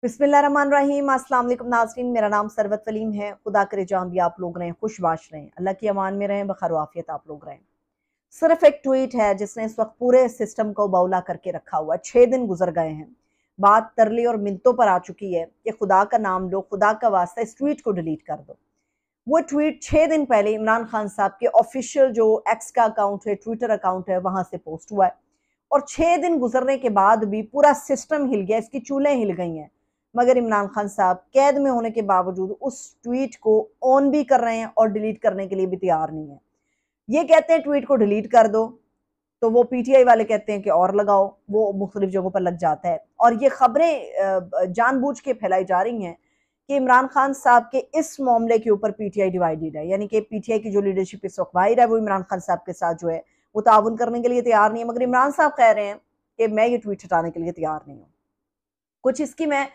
बिस्मिल्लाहिर्रहमानिर्रहीम। अस्सलाम वालेकुम नाज़रीन, मेरा नाम सरवत वलीम है। खुदा करे जहाँ भी आप लोग रहें खुशबाश रहें, अल्लाह की अमान में रहें, बखैर आफियत आप लोग रहें। सिर्फ एक ट्वीट है जिसने इस वक्त पूरे सिस्टम को बौला करके रखा हुआ है। 6 दिन गुजर गए हैं, बात तरले और मिन्नतों पर आ चुकी है कि खुदा का नाम लो, खुदा का वास्ता इस ट्वीट को डिलीट कर दो। वो ट्वीट 6 दिन पहले इमरान खान साहब के ऑफिशियल जो एक्स का अकाउंट है, ट्विटर अकाउंट है, वहां से पोस्ट हुआ है। और 6 दिन गुजरने के बाद भी पूरा सिस्टम हिल गया, इसकी चूल्हें हिल गई हैं, मगर इमरान खान साहब कैद में होने के बावजूद उस ट्वीट को ऑन भी कर रहे हैं और डिलीट करने के लिए भी तैयार नहीं है। ये कहते हैं ट्वीट को डिलीट कर दो, तो वो पीटीआई वाले कहते हैं कि और लगाओ, वो मुख्तलिफ जगहों पर लग जाता है। और ये खबरें जानबूझ के फैलाई जा रही हैं कि इमरान खान साहब के इस मामले के ऊपर पीटीआई डिवाइडेड है, यानी कि पीटीआई की जो लीडरशिप इस वक्त बाहर है वो इमरान खान साहब के साथ जो है वो ताउन करने के लिए तैयार नहीं है, मगर इमरान साहब कह रहे हैं कि मैं ये ट्वीट हटाने के लिए तैयार नहीं हूँ। कुछ इसकी मैं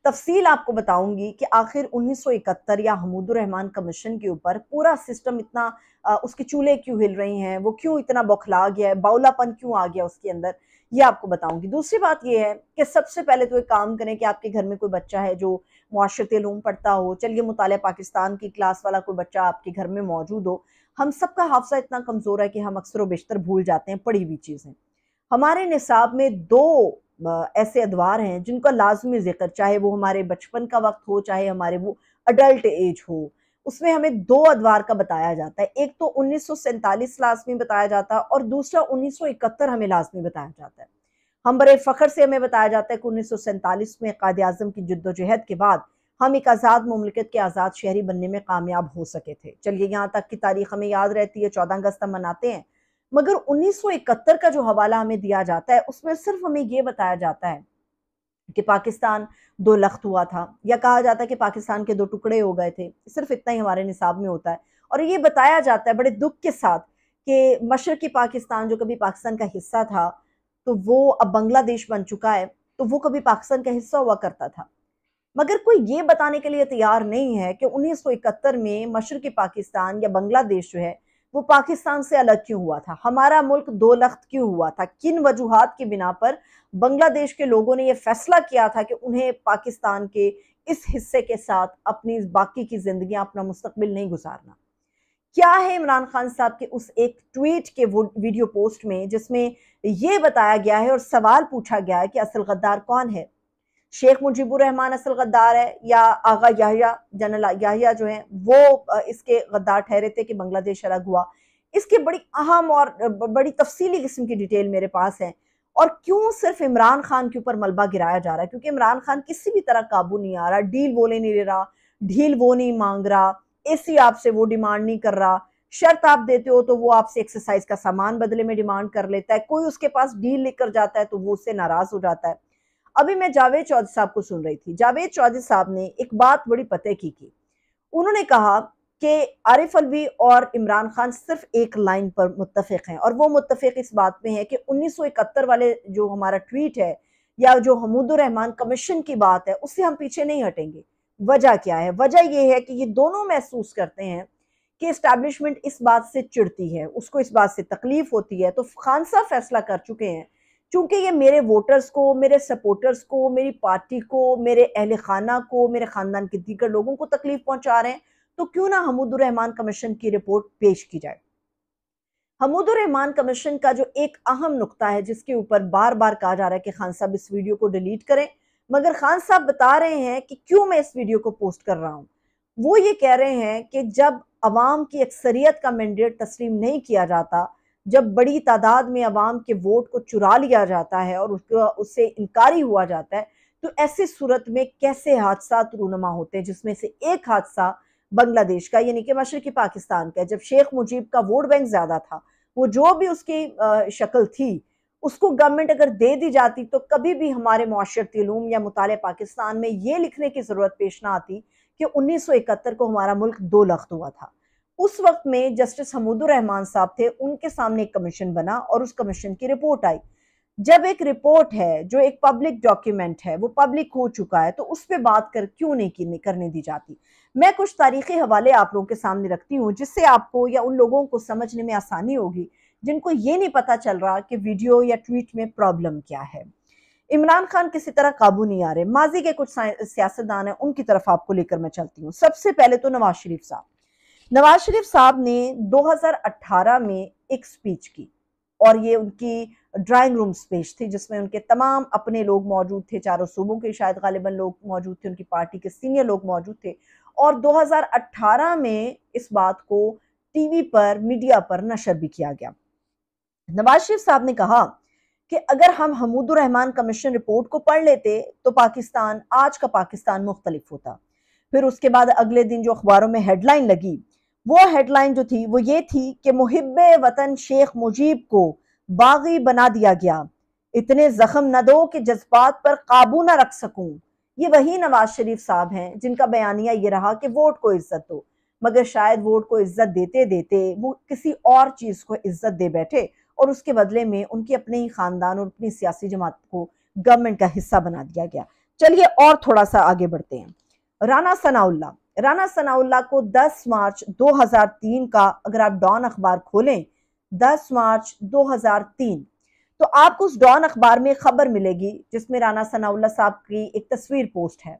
तफसील आपको बताऊंगी कि आखिर 1971 या हमूदुर रहमान कमीशन के ऊपर पूरा सिस्टम इतना उसके चूल्हे क्यों हिल रही हैं, वो क्यों इतना बौखला गया है, बाउलापन क्यों आ गया उसके अंदर, ये आपको बताऊंगी। दूसरी बात ये है कि सबसे पहले तो एक काम करें कि आपके घर में कोई बच्चा है जो मुआशरत उलूम पढ़ता हो, चलिए मुतालिया पाकिस्तान की क्लास वाला कोई बच्चा आपके घर में मौजूद हो। हम सबका हाफजा इतना कमज़ोर है कि हम अक्सर व बेशतर भूल जाते हैं पढ़ी हुई चीज़ें। हमारे निसाब में दो ऐसे अदवार हैं जिनका लाजमी जिक्र, चाहे वो हमारे बचपन का वक्त हो, चाहे हमारे वो अडल्ट एज हो, उसमें हमें दो अदवार का बताया जाता है। एक तो 1947 लाजमी बताया जाता है और दूसरा 1971 हमें लाजमी बताया जाता है। हम बड़े फ़ख्र से हमें बताया जाता है कि 1947 में कायद आज़म की जद्दोजहद के बाद हम एक आज़ाद मुमलिकत के आज़ाद शहरी बनने में कामयाब हो सके थे। चलिए यहाँ तक की तारीख हमें याद रहती है, 14 अगस्त हम मनाते हैं। मगर 1971 का जो हवाला हमें दिया जाता है उसमें सिर्फ हमें ये बताया जाता है कि पाकिस्तान दो लख्त हुआ था, या कहा जाता है कि पाकिस्तान के दो टुकड़े हो गए थे। सिर्फ इतना ही हमारे निसाब में होता है। और ये बताया जाता है बड़े दुख के साथ कि मशरकी पाकिस्तान जो कभी पाकिस्तान का हिस्सा था, तो वो अब बांग्लादेश बन चुका है, तो वो कभी पाकिस्तान का हिस्सा हुआ करता था। मगर कोई ये बताने के लिए तैयार नहीं है कि 1971 में मशरकी पाकिस्तान या बांग्लादेश जो है वो पाकिस्तान से अलग क्यों हुआ था, हमारा मुल्क दो लख्त क्यों हुआ था, किन वजूहात की बिना पर बांग्लादेश के लोगों ने यह फैसला किया था कि उन्हें पाकिस्तान के इस हिस्से के साथ अपनी बाकी की जिंदगी, अपना मुस्तकबिल नहीं गुजारना। क्या है इमरान खान साहब के उस एक ट्वीट के वीडियो पोस्ट में जिसमें यह बताया गया है और सवाल पूछा गया है कि असल गद्दार कौन है, शेख मुजीबुर रहमान असल गद्दार है या आगा याहिया, जनरल याहिया जो है वो इसके गद्दार ठहरे थे कि बांग्लादेश अलग हुआ। इसकी बड़ी अहम और बड़ी तफसीली किस्म की डिटेल मेरे पास है। और क्यों सिर्फ इमरान खान के ऊपर मलबा गिराया जा रहा है, क्योंकि इमरान खान किसी भी तरह काबू नहीं आ रहा, डील वो नहीं ले रहा, ढील वो नहीं मांग रहा, एसी आपसे वो डिमांड नहीं कर रहा। शर्त आप देते हो तो वो आपसे एक्सरसाइज का सामान बदले में डिमांड कर लेता है, कोई उसके पास डील लेकर जाता है तो वो उससे नाराज हो जाता है। अभी मैं जावेद चौधरी साहब को सुन रही थी, जावेद चौधरी साहब ने एक बात बड़ी पते की उन्होंने कहा कि आरिफ अलवी और इमरान खान सिर्फ एक लाइन पर मुत्तफिक हैं, और वो मुत्तफिक इस बात में है कि 1971 वाले जो हमारा ट्वीट है या जो हमूदुर रहमान कमीशन की बात है उससे हम पीछे नहीं हटेंगे। वजह क्या है? वजह यह है कि ये दोनों महसूस करते हैं कि इस्टेब्लिशमेंट इस बात से चिढ़ती है, उसको इस बात से तकलीफ होती है। तो खान साहब फैसला कर चुके हैं, चूंकि ये मेरे वोटर्स को, मेरे सपोर्टर्स को, मेरी पार्टी को, मेरे अहल खाना को, मेरे खानदान के दीगर लोगों को तकलीफ पहुंचा रहे हैं, तो क्यों ना हमूदुर रहमान कमीशन की रिपोर्ट पेश की जाए। हमूदुर रहमान कमीशन का जो एक अहम नुक्ता है जिसके ऊपर बार बार कहा जा रहा है कि खान साहब इस वीडियो को डिलीट करें, मगर खान साहब बता रहे हैं कि क्यों मैं इस वीडियो को पोस्ट कर रहा हूं। वो ये कह रहे हैं कि जब अवाम की अक्सरियत का मैंडेट तस्लीम नहीं किया जाता, जब बड़ी तादाद में अवाम के वोट को चुरा लिया जाता है और उससे इनकारी हुआ जाता है, तो ऐसी सूरत में कैसे हादसा रूनुमा होते हैं, जिसमें से एक हादसा बांग्लादेश का यानी कि मशरकी पाकिस्तान का। जब शेख मुजीब का वोट बैंक ज्यादा था, वो जो भी उसकी शक्ल थी उसको गवर्नमेंट अगर दे दी जाती तो कभी भी हमारे मुआशरती उलूम या मुतालिया पाकिस्तान में ये लिखने की जरूरत पेश ना आती कि 1971 को हमारा मुल्क दो लख्त हुआ था। उस वक्त में जस्टिस हमूदुर रहमान साहब थे, उनके सामने एक कमीशन बना और उस कमीशन की रिपोर्ट आई। जब एक रिपोर्ट है जो एक पब्लिक डॉक्यूमेंट है, वो पब्लिक हो चुका है, तो उस पर बात कर क्यों नहीं करने दी जाती। मैं कुछ तारीखी हवाले आप लोगों के सामने रखती हूँ जिससे आपको या उन लोगों को समझने में आसानी होगी जिनको ये नहीं पता चल रहा कि वीडियो या ट्वीट में प्रॉब्लम क्या है। इमरान खान किसी तरह काबू नहीं आ रहे। माजी के कुछ सियासतदान हैं, उनकी तरफ आपको लेकर मैं चलती हूँ। सबसे पहले तो नवाज शरीफ साहब। नवाज शरीफ साहब ने 2018 में एक स्पीच की और ये उनकी ड्राइंग रूम स्पीच थी जिसमें उनके तमाम अपने लोग मौजूद थे, चारों सूबों के शायद गालिबन लोग मौजूद थे, उनकी पार्टी के सीनियर लोग मौजूद थे। और 2018 में इस बात को टीवी पर, मीडिया पर नशर भी किया गया। नवाज शरीफ साहब ने कहा कि अगर हम हमूदुर रहमान कमीशन रिपोर्ट को पढ़ लेते तो पाकिस्तान, आज का पाकिस्तान मुख्तलिफ होता। फिर उसके बाद अगले दिन जो अखबारों में हेडलाइन लगी, वो हेडलाइन जो थी वो ये थी कि मुहिब्बे वतन शेख मुजीब को बागी बना दिया गया, इतने जख्म न दो कि जज्बात पर काबू न रख सकूं। ये वही नवाज शरीफ साहब हैं जिनका बयानिया ये रहा कि वोट को इज्जत दो, मगर शायद वोट को इज्जत देते देते वो किसी और चीज को इज्जत दे बैठे और उसके बदले में उनके अपने ही खानदान और अपनी सियासी जमात को गवर्नमेंट का हिस्सा बना दिया गया। चलिए और थोड़ा सा आगे बढ़ते हैं। राना सनाउल्लाह को 10 मार्च 2003 का, अगर आप डॉन अखबार खोलें 10 मार्च 2003, तो आपको उस डॉन अखबार में खबर मिलेगी जिसमें राना सनाउल्लाह साहब की एक तस्वीर पोस्ट है।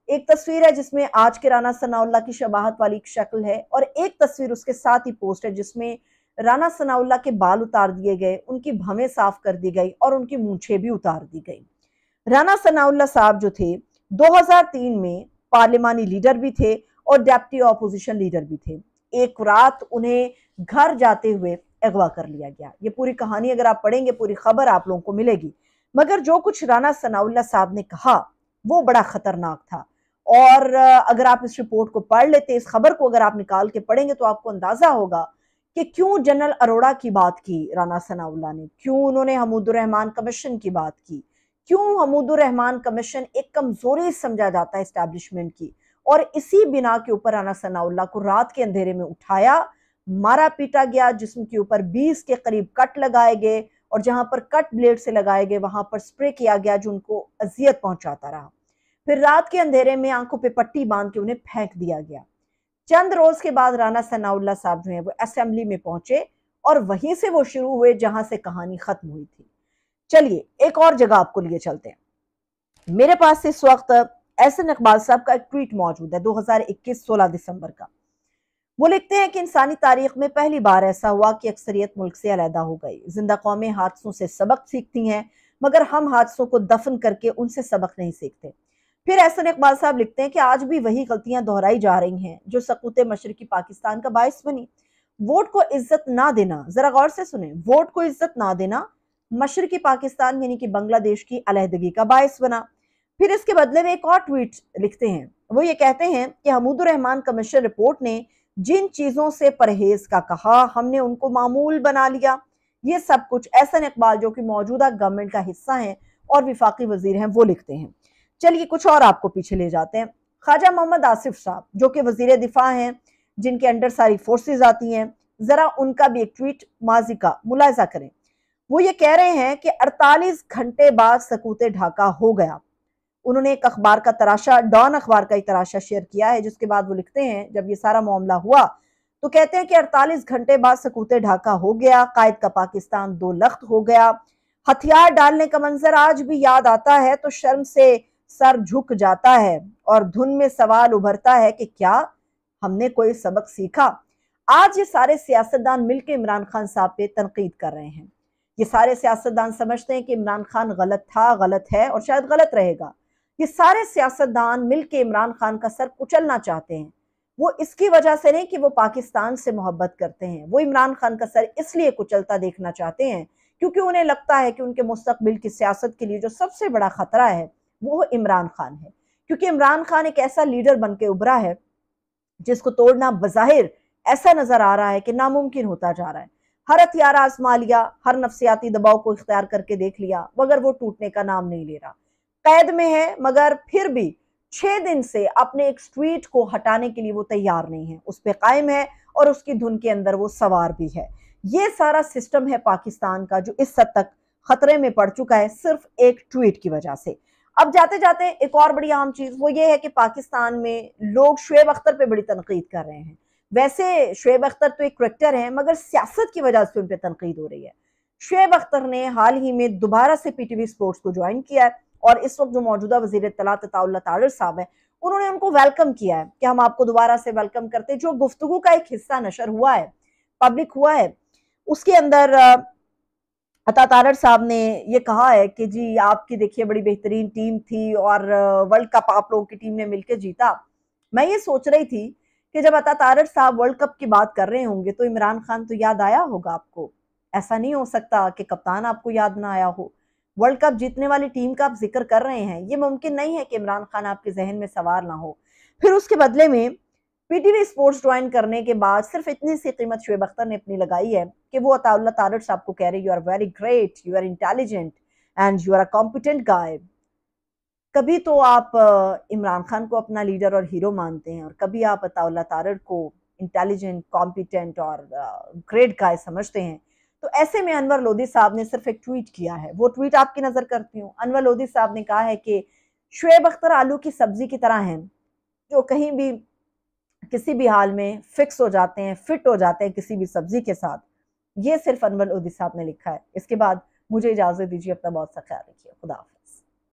एक तस्वीर है जिसमें आज के राना सनाउल्लाह की शबाहत वाली एक शक्ल है और एक तस्वीर उसके साथ ही पोस्ट है जिसमें राना सनाउल्लाह के बाल उतार दिए गए, उनकी भवें साफ कर दी गई और उनकी मूंछें भी उतार दी गई। राना सनाउल्लाह साहब जो थे 2003 में पार्लिमानी लीडर भी थे और डेप्टी ऑपोजिशन लीडर भी थे। एक रात उन्हें घर जाते हुए अगवा कर लिया गया। ये पूरी कहानी अगर आप पढ़ेंगे, पूरी खबर आप लोगों को मिलेगी। मगर जो कुछ राना सनाउल्लाह साहब ने कहा वो बड़ा खतरनाक था और अगर आप इस रिपोर्ट को पढ़ लेते, इस खबर को अगर आप निकाल के पढ़ेंगे तो आपको अंदाजा होगा कि क्यों जनरल अरोड़ा की बात की राना सनाउल्लाह ने, क्यों उन्होंने हमूदुर रहमान कमीशन की बात की, क्यों हमूदुर रहमान कमीशन एक कमजोरी समझा जाता है एस्टैब्लिशमेंट की, और इसी बिना के ऊपर राना सनाउल्लाह को रात के अंधेरे में उठाया, मारा पीटा गया, जिस्म के ऊपर 20 के करीब कट लगाए गए और जहां पर कट ब्लेड से लगाए गए वहां पर स्प्रे किया गया जो उनको अजियत पहुंचाता रहा। फिर रात के अंधेरे में आंखों पे पट्टी बांध के उन्हें फेंक दिया गया। चंद रोज के बाद राना सनाउल्लाह साहब जो है वो असेंबली में पहुंचे और वहीं से वो शुरू हुए जहां से कहानी खत्म हुई थी। चलिए एक और जगह आपको लिए चलते हैं। मेरे पास इस वक्त एहसन इकबाल साहब का एक ट्वीट मौजूद है 2021 16 दिसंबर का। वो लिखते हैं कि इंसानी तारीख में पहली बार ऐसा हुआ कि अक्सरियत मुल्क से अलहदा हो गई। जिंदा कौमें हादसों से सबक सीखती हैं मगर हम हादसों को दफन करके उनसे सबक नहीं सीखते। फिर एहसन इकबाल साहब लिखते हैं कि आज भी वही गलतियां दोहराई जा रही हैं जो सकूत मशरकी पाकिस्तान का बायस बनी। वोट को इज्जत ना देना, जरा गौर से सुने, वोट को इज्जत ना देना मशरकी पाकिस्तान यानी कि बांग्लादेश की अलहदगी का बायस बना। फिर इसके बदले में एक और ट्वीट लिखते हैं, वो ये कहते हैं कि हमूदुर रहमान कमीशन रिपोर्ट ने जिन चीजों से परहेज का कहा हमने उनको मामूल बना लिया। ये सब कुछ एहसन इकबाल जो कि मौजूदा गवर्नमेंट का हिस्सा हैं और विफाकी वजीर हैं वो लिखते हैं। चलिए कुछ और आपको पीछे ले जाते हैं। ख्वाजा मोहम्मद आसिफ साहब जो कि वजीर दिफा हैं, जिनके अंडर सारी फोर्सेज आती हैं, जरा उनका भी एक ट्वीट माजी का मुलाहिजा करें। वो ये कह रहे हैं कि 48 घंटे बाद सकूते ढाका हो गया। उन्होंने एक अखबार का तराशा, डॉन अखबार का एक तराशा शेयर किया है, जिसके बाद वो लिखते हैं जब ये सारा मामला हुआ तो कहते हैं कि 48 घंटे बाद सकूते ढाका हो गया, कायद का पाकिस्तान दो लख्त हो गया, हथियार डालने का मंजर आज भी याद आता है तो शर्म से सर झुक जाता है और धुन में सवाल उभरता है कि क्या हमने कोई सबक सीखा। आज ये सारे सियासतदान मिलकर इमरान खान साहब पे तनकीद कर रहे हैं। ये सारे सियासतदान समझते हैं कि इमरान खान गलत था, गलत है और शायद गलत रहेगा। ये सारे सियासतदान मिलकर इमरान खान का सर कुचलना चाहते हैं। वो इसकी वजह से नहीं कि वो पाकिस्तान से मोहब्बत करते हैं, वो इमरान खान का सर इसलिए कुचलता देखना चाहते हैं क्योंकि उन्हें लगता है कि उनके मुस्तकबिल की सियासत के लिए जो सबसे बड़ा खतरा है वो इमरान खान है। क्योंकि इमरान खान एक ऐसा लीडर बन के उभरा है जिसको तोड़ना बज़ाहिर ऐसा नजर आ रहा है कि नामुमकिन होता जा रहा है। हर हथियार आजमा लिया, हर नफ्सियाती दबाव को इख्तियार करके देख लिया, मगर वो टूटने का नाम नहीं ले रहा। कैद में है मगर फिर भी 6 दिन से अपने एक ट्वीट को हटाने के लिए वो तैयार नहीं है, उस पर कायम है और उसकी धुन के अंदर वो सवार भी है। ये सारा सिस्टम है पाकिस्तान का जो इस हद तक खतरे में पड़ चुका है सिर्फ एक ट्वीट की वजह से। अब जाते जाते एक और बड़ी अहम चीज वो ये है कि पाकिस्तान में लोग शुएब अख्तर पे बड़ी तनकीद कर रहे हैं। वैसे शुएब अख्तर तो एक क्रिकेटर हैं मगर सियासत की वजह से उन पर तनकीद हो रही है। शुएब अख्तर ने हाल ही में दोबारा से पीटीवी स्पोर्ट्स को ज्वाइन किया है और इस वक्त जो मौजूदा वजीर इत्तलात अताउल्लाह तारड़ साहब हैं, उन्होंने उनको वेलकम किया है कि हम आपको दोबारा से वेलकम करते हैं। जो गुफ्तगू का एक हिस्सा नशर हुआ है, पब्लिक हुआ है, उसके अंदर अता तारड़ साहब ने ये कहा है कि जी आपकी देखिए बड़ी बेहतरीन टीम थी और वर्ल्ड कप आप लोगों की टीम ने मिलकर जीता। मैं ये सोच रही थी कि जब अता तारड़ साहब वर्ल्ड कप की बात कर रहे होंगे तो इमरान खान तो याद आया होगा आपको। ऐसा नहीं हो सकता कि कप्तान आपको याद ना आया हो। वर्ल्ड कप जीतने वाली टीम का आप जिक्र कर रहे हैं, ये मुमकिन नहीं है कि इमरान खान आपके जहन में सवार ना हो। फिर उसके बदले में पीटीवी स्पोर्ट्स ज्वाइन करने के बाद सिर्फ इतनी सी कीमत शुएब अख्तर ने अपनी लगाई है कि वो अताउल्लाह तारड़ साहब को कह रहे you are very great, you are intelligent and you are a competent guy. कभी तो आप इमरान खान को अपना लीडर और हीरो मानते हैं और कभी आप अताउल्लाह तारड़ को इंटेलिजेंट, कॉम्पिटेंट और ग्रेट गाय समझते हैं। तो ऐसे में अनवर लोधी साहब ने सिर्फ एक ट्वीट किया है, वो ट्वीट आपकी नजर करती हूँ। अनवर लोधी साहब ने कहा है कि शुएब अख्तर आलू की सब्जी की तरह हैं, जो कहीं भी किसी भी हाल में फिक्स हो जाते हैं, फिट हो जाते हैं किसी भी सब्जी के साथ। ये सिर्फ अनवर लोधी साहब ने लिखा है। इसके बाद मुझे इजाजत दीजिए, अपना बहुत सा ख्याल रखिए। खुदा हाफिज।